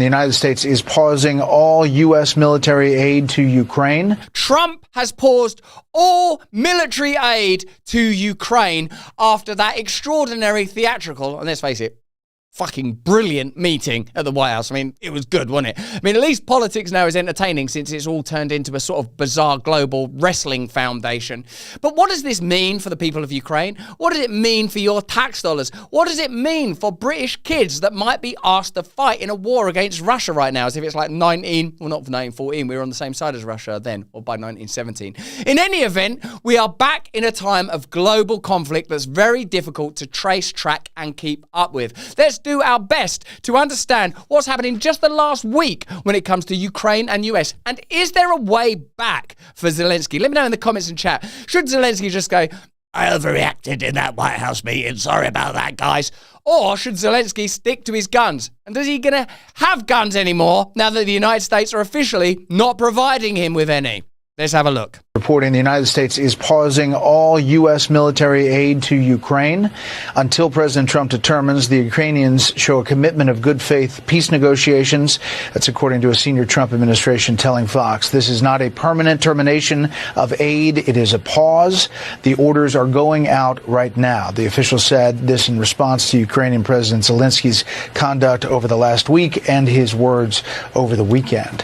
The United States is pausing all U.S. military aid to Ukraine. Trump has paused all military aid to Ukraine after that extraordinary theatrical, and let's face it, fucking brilliant meeting at the White House. I mean, it was good, wasn't it? I mean, at least politics now is entertaining since it's all turned into a sort of bizarre global wrestling foundation. But what does this mean for the people of Ukraine? What does it mean for your tax dollars? What does it mean for British kids that might be asked to fight in a war against Russia right now, as if it's like not for 1914, we were on the same side as Russia then, or by 1917. In any event, we are back in a time of global conflict that's very difficult to trace, track, and keep up with. Let's do our best to understand what's happening just the last week when it comes to Ukraine and US. And is there a way back for Zelensky? Let me know in the comments and chat. Should Zelensky just go, I overreacted in that White House meeting, sorry about that, guys? Or should Zelensky stick to his guns? And is he going to have guns anymore now that the United States are officially not providing him with any? Let's have a look. Reporting the United States is pausing all U.S. military aid to Ukraine until President Trump determines the Ukrainians show a commitment of good faith peace negotiations. That's according to a senior Trump administration telling Fox. This is not a permanent termination of aid. It is a pause. The orders are going out right now. The official said this in response to Ukrainian President Zelensky's conduct over the last week and his words over the weekend.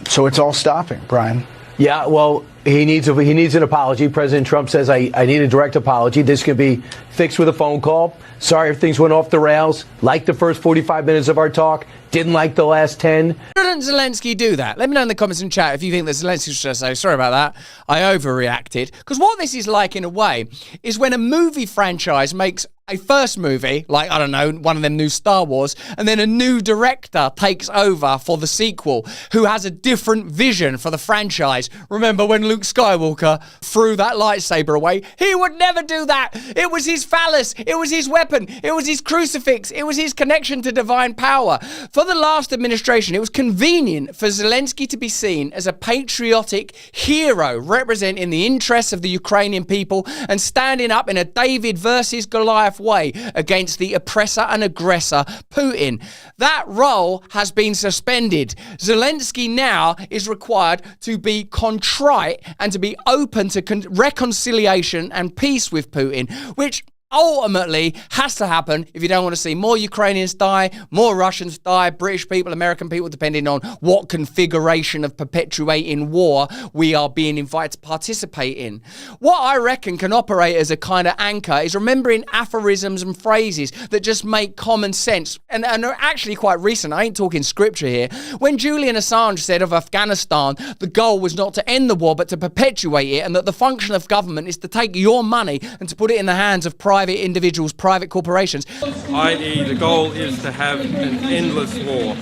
So it's all stopping, Brian. Yeah, well, he needs an apology. President Trump says, I need a direct apology. This can be fixed with a phone call. Sorry if things went off the rails. Like the first 45 minutes of our talk. Didn't like the last 10. Shouldn't Zelensky do that? Let me know in the comments and chat if you think that Zelensky should say, sorry about that, I overreacted. Because what this is like, in a way, is when a movie franchise makes a first movie, like, I don't know, one of them new Star Wars, and then a new director takes over for the sequel who has a different vision for the franchise. Remember when Luke Skywalker threw that lightsaber away? He would never do that. It was his phallus. It was his weapon. It was his crucifix. It was his connection to divine power. For the last administration, it was convenient for Zelensky to be seen as a patriotic hero representing the interests of the Ukrainian people and standing up in a David versus Goliath way against the oppressor and aggressor, Putin. That role has been suspended. Zelensky now is required to be contrite and to be open to reconciliation and peace with Putin, which ultimately has to happen if you don't want to see more Ukrainians die, more Russians die, British people, American people, depending on what configuration of perpetuating war we are being invited to participate in. What I reckon can operate as a kind of anchor is remembering aphorisms and phrases that just make common sense and are actually quite recent. I ain't talking scripture here. When Julian Assange said of Afghanistan, the goal was not to end the war but to perpetuate it, and that the function of government is to take your money and to put it in the hands of private individuals, private corporations. I.e., the goal is to have an endless war,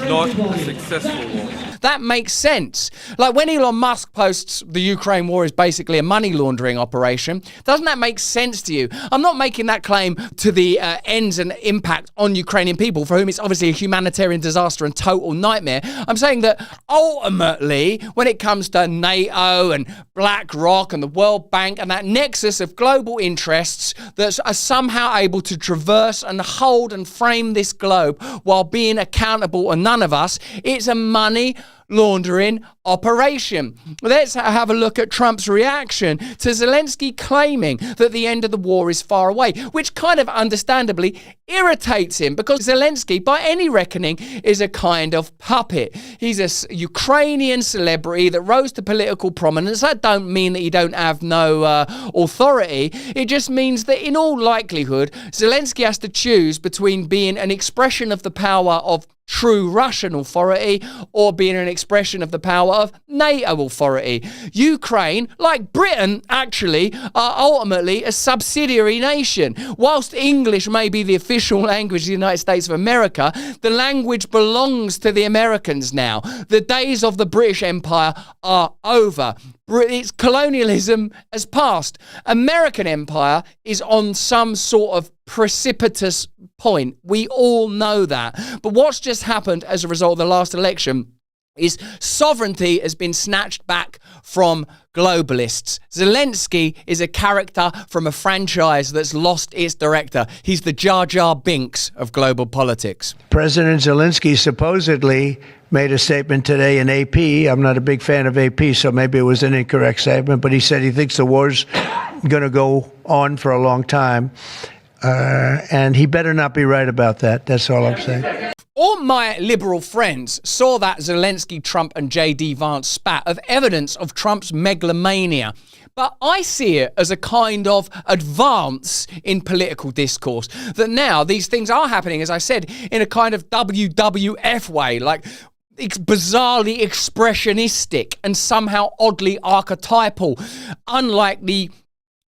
not a successful war. That makes sense. Like when Elon Musk posts the Ukraine war is basically a money laundering operation, doesn't that make sense to you? I'm not making that claim to the ends and impact on Ukrainian people, for whom it's obviously a humanitarian disaster and total nightmare. I'm saying that ultimately, when it comes to NATO and BlackRock and the World Bank and that nexus of global interests that are somehow able to traverse and hold and frame this globe while being accountable to none of us, it's a money laundering operation. Let's have a look at Trump's reaction to Zelensky claiming that the end of the war is far away, which kind of understandably irritates him because Zelensky, by any reckoning, is a kind of puppet. He's a Ukrainian celebrity that rose to political prominence. That don't mean that he don't have no authority. It just means that in all likelihood, Zelensky has to choose between being an expression of the power of true Russian authority or being an expression of the power of NATO authority. Ukraine, like Britain, actually, are ultimately a subsidiary nation. Whilst English may be the official language of the United States of America, the language belongs to the Americans now. The days of the British Empire are over. Its colonialism has passed. American empire is on some sort of precipitous point. We all know that. But what's just happened as a result of the last election is sovereignty has been snatched back from globalists. Zelensky is a character from a franchise that's lost its director. He's the Jar Jar Binks of global politics. President Zelensky supposedly made a statement today in AP. I'm not a big fan of AP, so maybe it was an incorrect statement, but he said he thinks the war's going to go on for a long time. And he better not be right about that. That's all I'm saying. All my liberal friends saw that Zelensky, Trump and J.D. Vance spat of evidence of Trump's megalomania. But I see it as a kind of advance in political discourse. That now these things are happening, as I said, in a kind of WWF way, like it's bizarrely expressionistic and somehow oddly archetypal, unlike the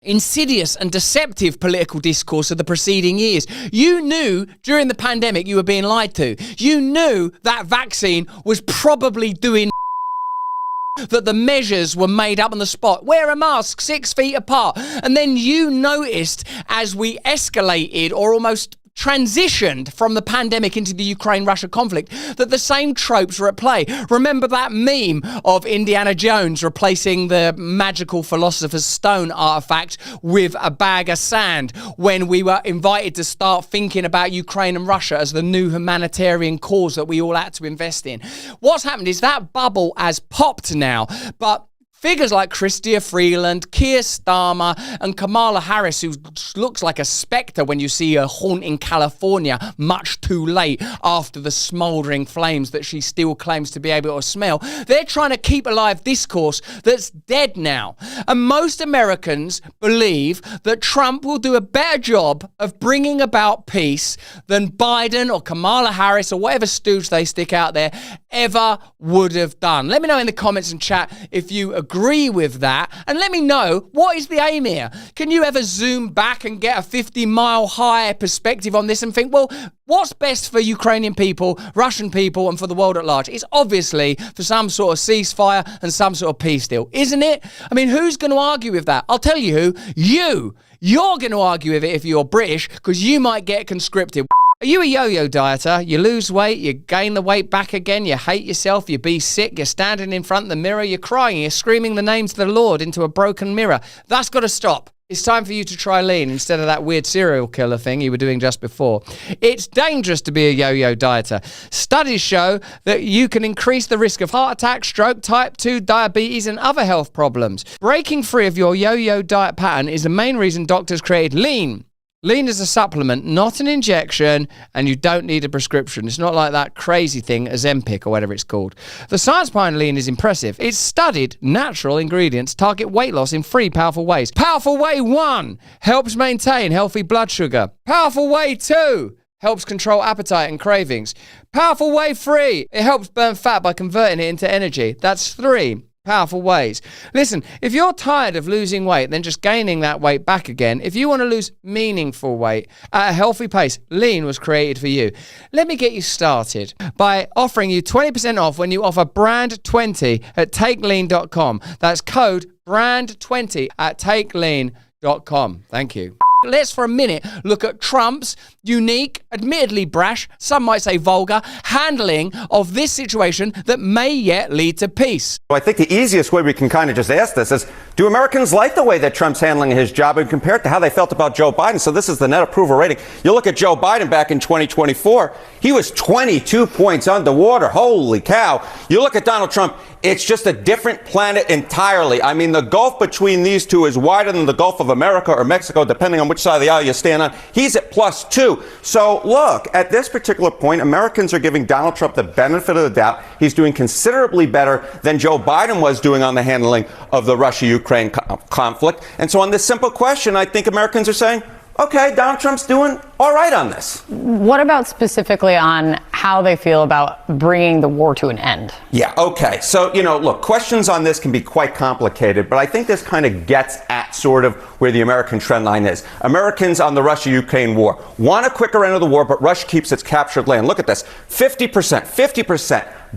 insidious and deceptive political discourse of the preceding years. You knew during the pandemic you were being lied to. You knew that vaccine was probably doing that the measures were made up on the spot. Wear a mask 6 feet apart. And then you noticed as we escalated or almost transitioned from the pandemic into the Ukraine-Russia conflict that the same tropes were at play. Remember that meme of Indiana Jones replacing the magical Philosopher's Stone artifact with a bag of sand when we were invited to start thinking about Ukraine and Russia as the new humanitarian cause that we all had to invest in. What's happened is that bubble has popped now, but figures like Chrystia Freeland, Keir Starmer, and Kamala Harris, who looks like a spectre when you see her haunting California much too late after the smouldering flames that she still claims to be able to smell. They're trying to keep alive discourse that's dead now. And most Americans believe that Trump will do a better job of bringing about peace than Biden or Kamala Harris or whatever stooge they stick out there ever would have done. Let me know in the comments and chat if you agree with that, and let me know, what is the aim here? Can you ever zoom back and get a 50-mile high perspective on this and think, well, what's best for Ukrainian people, Russian people, and for the world at large? It's obviously for some sort of ceasefire and some sort of peace deal, isn't it? I mean, who's going to argue with that? I'll tell you who. You're going to argue with it if you're British, because you might get conscripted. Are you a yo-yo dieter? You lose weight, you gain the weight back again, you hate yourself, you be sick, you're standing in front of the mirror, you're crying, you're screaming the names of the Lord into a broken mirror. That's got to stop. It's time for you to try lean instead of that weird serial killer thing you were doing just before. It's dangerous to be a yo-yo dieter. Studies show that you can increase the risk of heart attack, stroke, type 2 diabetes, and other health problems. Breaking free of your yo-yo diet pattern is the main reason doctors created lean. Lean is a supplement, not an injection, and you don't need a prescription. It's not like that crazy thing, Ozempic or whatever it's called. The science behind lean is impressive. It's studied natural ingredients target weight loss in 3 powerful ways. Powerful way 1 helps maintain healthy blood sugar. Powerful way 2 helps control appetite and cravings. Powerful way 3, it helps burn fat by converting it into energy. That's 3 powerful ways. Listen, if you're tired of losing weight, then just gaining that weight back again, if you want to lose meaningful weight at a healthy pace, Lean was created for you. Let me get you started by offering you 20% off when you offer brand20 at takelean.com. That's code brand20 at takelean.com. Thank you. Let's for a minute look at Trump's unique, admittedly brash, some might say vulgar, handling of this situation that may yet lead to peace. I think the easiest way we can kind of just ask this is, do Americans like the way that Trump's handling his job and compare it to how they felt about Joe Biden? So this is the net approval rating. You look at Joe Biden back in 2024, he was 22 points underwater. Holy cow. You look at Donald Trump, it's just a different planet entirely. I mean, the gulf between these two is wider than the Gulf of America or Mexico, depending on which side of the aisle you stand on. He's at +2. So look, at this particular point, Americans are giving Donald Trump the benefit of the doubt. He's doing considerably better than Joe Biden was doing on the handling of the Russia-Ukraine conflict. And so on this simple question, I think Americans are saying, okay, Donald Trump's doing all right on this. What about specifically on how they feel about bringing the war to an end? Yeah, okay. So, look, questions on this can be quite complicated, but I think this kind of gets at sort of where the American trend line is. Americans on the Russia-Ukraine war want a quicker end of the war, but Russia keeps its captured land. Look at this. 50%.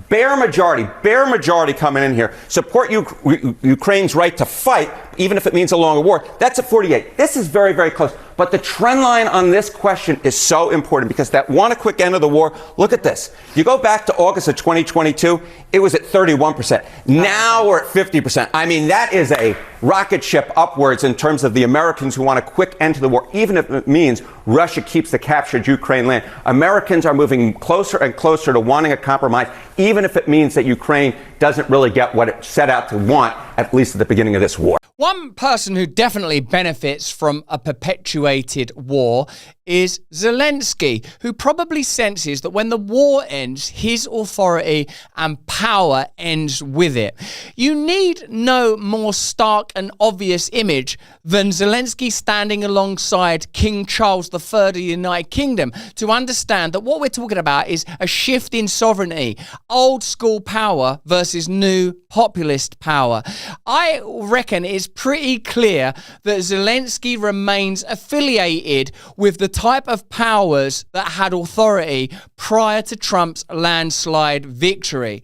bare majority coming in here, support Ukraine's right to fight, even if it means a longer war. That's at 48. This is very, very close. But the trend line on this question is so important because that want a quick end of the war, look at this. You go back to August of 2022, it was at 31%. Now we're at 50%. I mean, that is a rocket ship upwards in terms of the Americans who want a quick end to the war, even if it means Russia keeps the captured Ukraine land. Americans are moving closer and closer to wanting a compromise, even if it means that Ukraine doesn't really get what it set out to want, at least at the beginning of this war. One person who definitely benefits from a perpetuated war is Zelensky, who probably senses that when the war ends, his authority and power ends with it. You need no more stark and obvious image than Zelensky standing alongside King Charles III of the United Kingdom to understand that what we're talking about is a shift in sovereignty, old school power versus new populist power. I reckon it's pretty clear that Zelensky remains affiliated with the type of powers that had authority prior to Trump's landslide victory.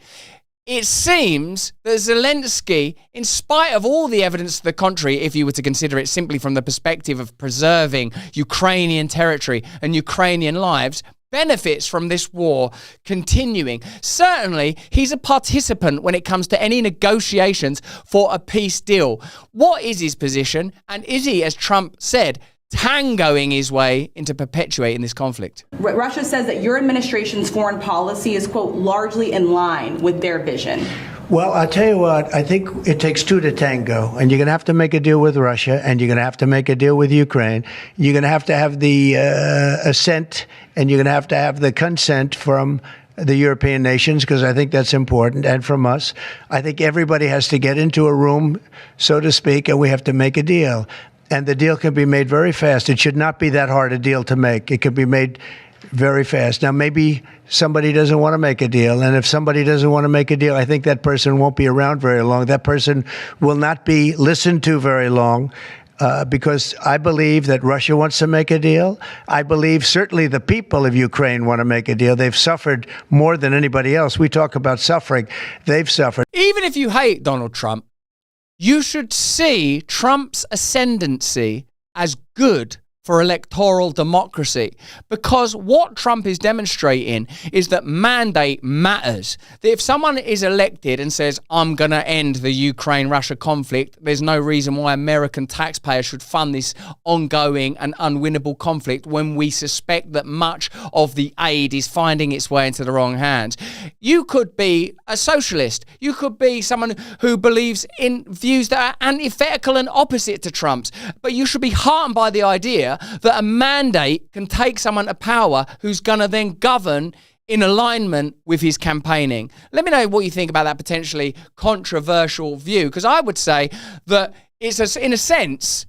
It seems that Zelensky, in spite of all the evidence to the contrary, if you were to consider it simply from the perspective of preserving Ukrainian territory and Ukrainian lives, benefits from this war continuing. Certainly, he's a participant when it comes to any negotiations for a peace deal. What is his position? And is he, as Trump said, tangoing his way into perpetuating this conflict? Russia says that your administration's foreign policy is, quote, largely in line with their vision. Well, I'll tell you what, I think it takes two to tango, and you're going to have to make a deal with Russia, and you're going to have to make a deal with Ukraine. You're going to have the assent, and you're going to have the consent from the European nations, because I think that's important, and from us. I think everybody has to get into a room, so to speak, and we have to make a deal. And the deal can be made very fast. It should not be that hard a deal to make. It can be made very fast. Now, maybe somebody doesn't want to make a deal. And if somebody doesn't want to make a deal, I think that person won't be around very long. That person will not be listened to very long. Because I believe that Russia wants to make a deal. I believe certainly the people of Ukraine want to make a deal. They've suffered more than anybody else. We talk about suffering. They've suffered. Even if you hate Donald Trump, you should see Trump's ascendancy as good for electoral democracy, because what Trump is demonstrating is that mandate matters. That if someone is elected and says, I'm going to end the Ukraine-Russia conflict, there's no reason why American taxpayers should fund this ongoing and unwinnable conflict when we suspect that much of the aid is finding its way into the wrong hands. You could be a socialist. You could be someone who believes in views that are antithetical and opposite to Trump's, but you should be heartened by the idea that a mandate can take someone to power who's going to then govern in alignment with his campaigning. Let me know what you think about that potentially controversial view, because I would say that it's, in a sense,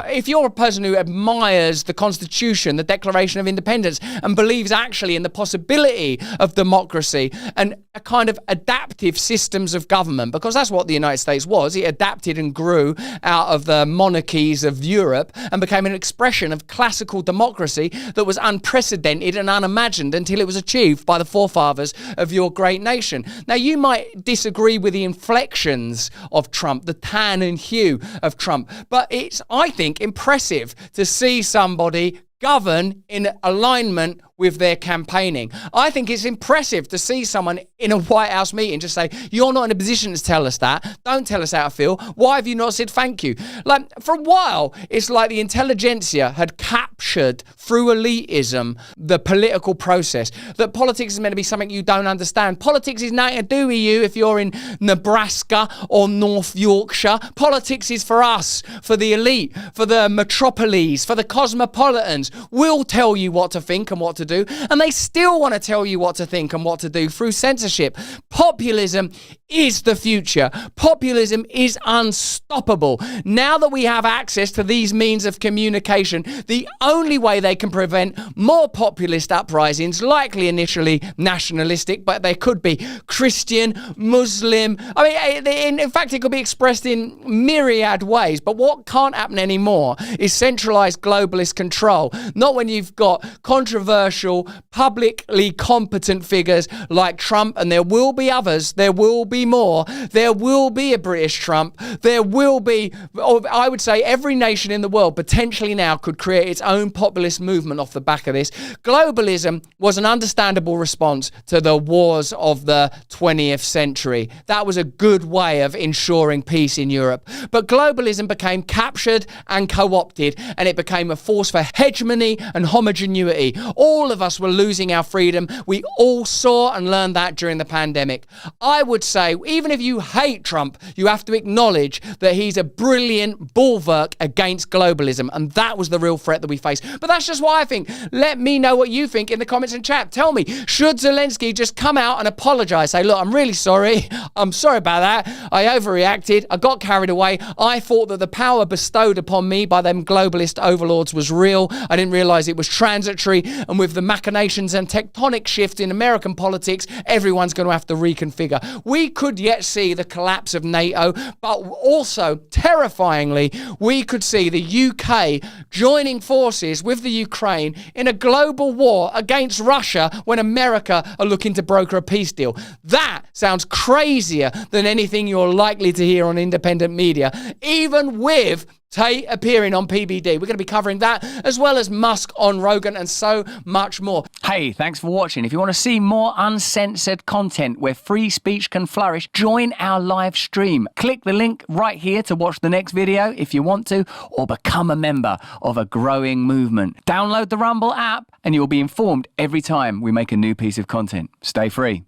if you're a person who admires the Constitution, the Declaration of Independence, and believes actually in the possibility of democracy and a kind of adaptive systems of government, because that's what the United States was. It adapted and grew out of the monarchies of Europe and became an expression of classical democracy that was unprecedented and unimagined until it was achieved by the forefathers of your great nation. Now, you might disagree with the inflections of Trump, the tan and hue of Trump, but I think, impressive to see somebody govern in alignment with their campaigning. I think it's impressive to see someone in a White House meeting just say, you're not in a position to tell us that. Don't tell us how to feel. Why have you not said thank you? Like, for a while, it's like the intelligentsia had captured through elitism the political process. That politics is meant to be something you don't understand. Politics is nothing to do with you if you're in Nebraska or North Yorkshire. Politics is for us, for the elite, for the metropoles, for the cosmopolitans. We'll tell you what to think and what to do, and they still want to tell you what to think and what to do through censorship. Populism is the future. Populism is unstoppable. Now that we have access to these means of communication, the only way they can prevent more populist uprisings, likely initially nationalistic, but they could be Christian, Muslim. I mean, in fact, it could be expressed in myriad ways, but what can't happen anymore is centralized globalist control. Not when you've got controversial controversial, publicly competent figures like Trump, and there will be others, there will be more, there will be a British Trump, there will be, I would say every nation in the world potentially now could create its own populist movement off the back of this. Globalism was an understandable response to the wars of the 20th century. That was a good way of ensuring peace in Europe. But globalism became captured and co-opted, and it became a force for hegemony and homogeneity. All of us were losing our freedom. We all saw and learned that during the pandemic. I would say, even if you hate Trump, you have to acknowledge that he's a brilliant bulwark against globalism, and that was the real threat that we face. But that's just what I think. Let me know what you think in the comments and chat. Tell me, should Zelensky just come out and apologize? Say, look, I'm really sorry. I'm sorry about that. I overreacted. I got carried away. I thought that the power bestowed upon me by them globalist overlords was real. I didn't realize it was transitory. And with the machinations and tectonic shifts in American politics, everyone's going to have to reconfigure. We could yet see the collapse of NATO, but also, terrifyingly, we could see the UK joining forces with the Ukraine in a global war against Russia when America are looking to broker a peace deal. That sounds crazier than anything you're likely to hear on independent media, even with Tate appearing on PBD. We're going to be covering that, as well as Musk on Rogan and so much more. Hey, thanks for watching. If you want to see more uncensored content where free speech can flourish, join our live stream. Click the link right here to watch the next video if you want to, or become a member of a growing movement. Download the Rumble app and you'll be informed every time we make a new piece of content. Stay free.